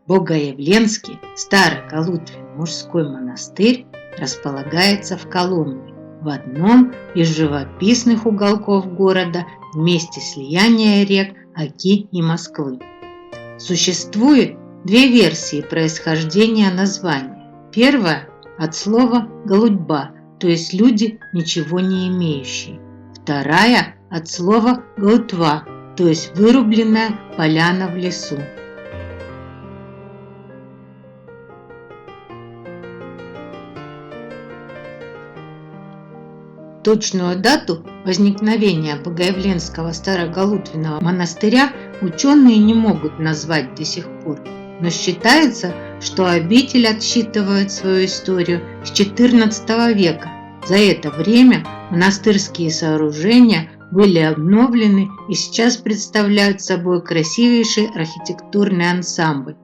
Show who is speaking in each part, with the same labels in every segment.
Speaker 1: Богоявленский Старогалутвин мужской монастырь располагается в Коломне, в одном из живописных уголков города в месте слияния рек Оки и Москвы. Существует две версии происхождения названия. Первая от слова «голудьба», то есть люди, ничего не имеющие. Вторая от слова «голутва», то есть вырубленная поляна в лесу. Точную дату возникновения Богоявленского Старогалутвенного монастыря ученые не могут назвать до сих пор, но считается, что обитель отсчитывает свою историю с XIV века. За это время монастырские сооружения были обновлены и сейчас представляют собой красивейший архитектурный ансамбль.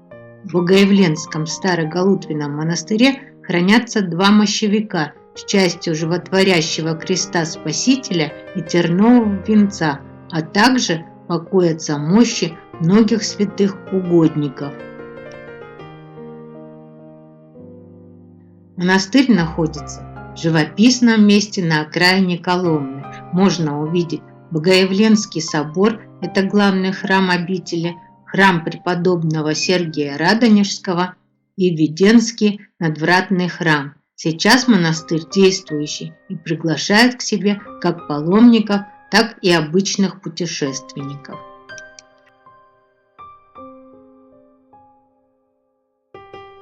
Speaker 1: В Богоявленском Старогалутвенном монастыре хранятся два мощевика с частью животворящего креста Спасителя и тернового венца, а также покоятся мощи многих святых угодников. Монастырь находится в живописном месте на окраине Коломны. Можно увидеть Богоявленский собор, это главный храм обители, храм преподобного Сергия Радонежского и Введенский надвратный храм. Сейчас монастырь действующий и приглашает к себе как паломников, так и обычных путешественников.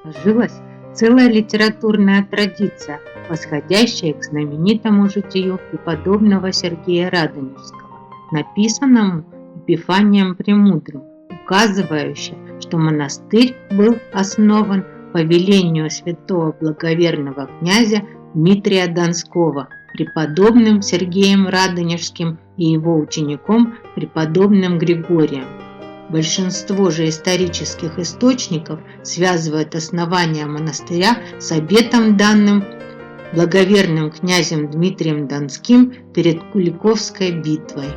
Speaker 1: Сложилась целая литературная традиция, восходящая к знаменитому житию преподобного Сергия Радонежского, написанному Епифанием Премудрым, указывающая, что монастырь был основан по велению святого благоверного князя Дмитрия Донского преподобным Сергием Радонежским и его учеником преподобным Григорием. Большинство же исторических источников связывает основание монастыря с обетом, данным благоверным князем Дмитрием Донским перед Куликовской битвой.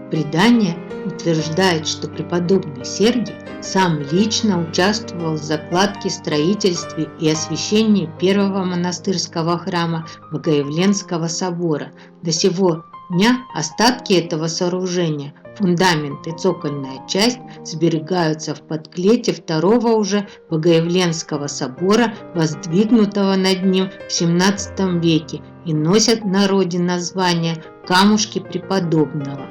Speaker 1: Предание утверждает, что преподобный Сергий сам лично участвовал в закладке, строительстве и освящении первого монастырского храма Богоявленского собора. До сего дня остатки этого сооружения, фундамент и цокольная часть, сберегаются в подклете второго уже Богоявленского собора, воздвигнутого над ним в XVII веке, и носят в народе название «камушки преподобного».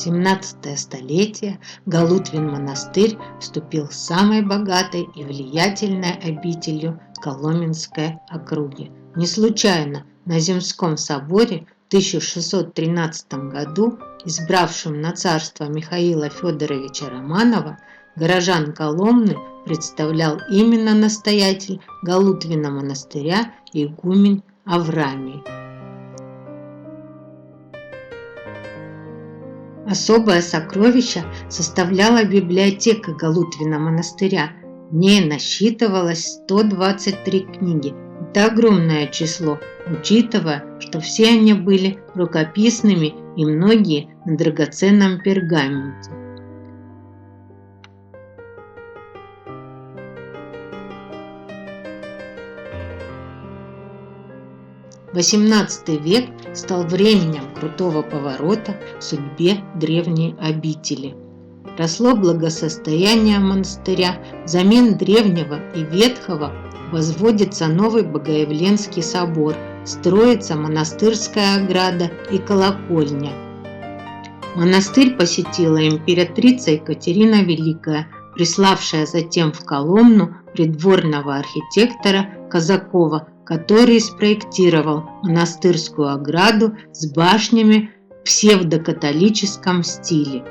Speaker 1: 17 столетие Галутвин монастырь вступил в самой богатой и влиятельной обителью Коломенской округи. Не случайно на Земском соборе в 1613 году, избравшем на царство Михаила Федоровича Романова, горожан Коломны представлял именно настоятель Галутвина монастыря игумен Авраамий. Особое сокровище составляла библиотека Галутвина монастыря. В ней насчитывалось 123 книги. Это огромное число, учитывая, что все они были рукописными и многие на драгоценном пергаменте. XVIII век стал временем крутого поворота в судьбе древней обители. Росло благосостояние монастыря, взамен древнего и ветхого возводится новый Богоявленский собор, строится монастырская ограда и колокольня. Монастырь посетила императрица Екатерина Великая, приславшая затем в Коломну придворного архитектора Казакова, который спроектировал монастырскую ограду с башнями в псевдокатолическом стиле.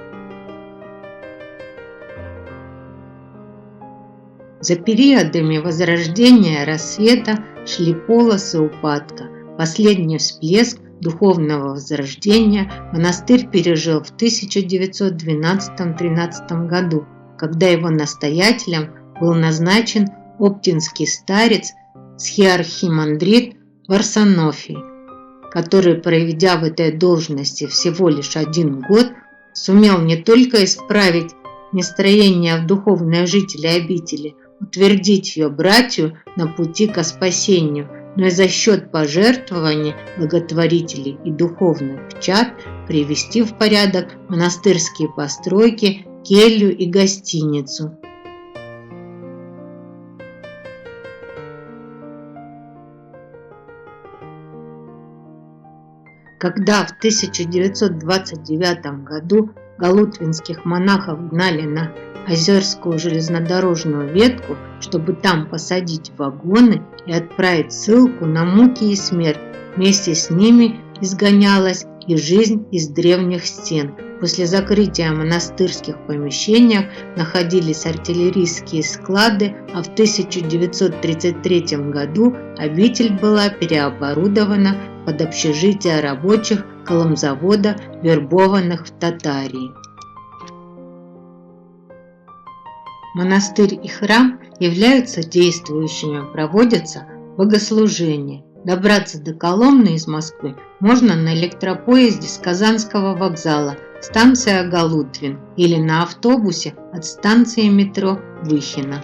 Speaker 1: За периодами возрождения и рассвета шли полосы упадка. Последний всплеск духовного возрождения монастырь пережил в 1912-13 году, когда его настоятелем был назначен оптинский старец схиархимандрит Варсонофий, который, проведя в этой должности всего лишь 1 год, сумел не только исправить нестроение в духовной жители обители, утвердить ее братью на пути ко спасению, но и за счет пожертвований благотворителей и духовных чад привести в порядок монастырские постройки, келью и гостиницу. Когда в 1929 году галутвинских монахов гнали на Озерскую железнодорожную ветку, чтобы там посадить вагоны и отправить ссылку на муки и смерть, вместе с ними изгонялась и жизнь из древних стен. После закрытия монастырских помещениях находились артиллерийские склады, а в 1933 году обитель была переоборудована под общежитие рабочих колымзавода, вербованных в Татарии. Монастырь и храм являются действующими, проводятся богослужения. Добраться до Коломны из Москвы можно на электропоезде с Казанского вокзала, станция Галутвин, или на автобусе от станции метро Выхино.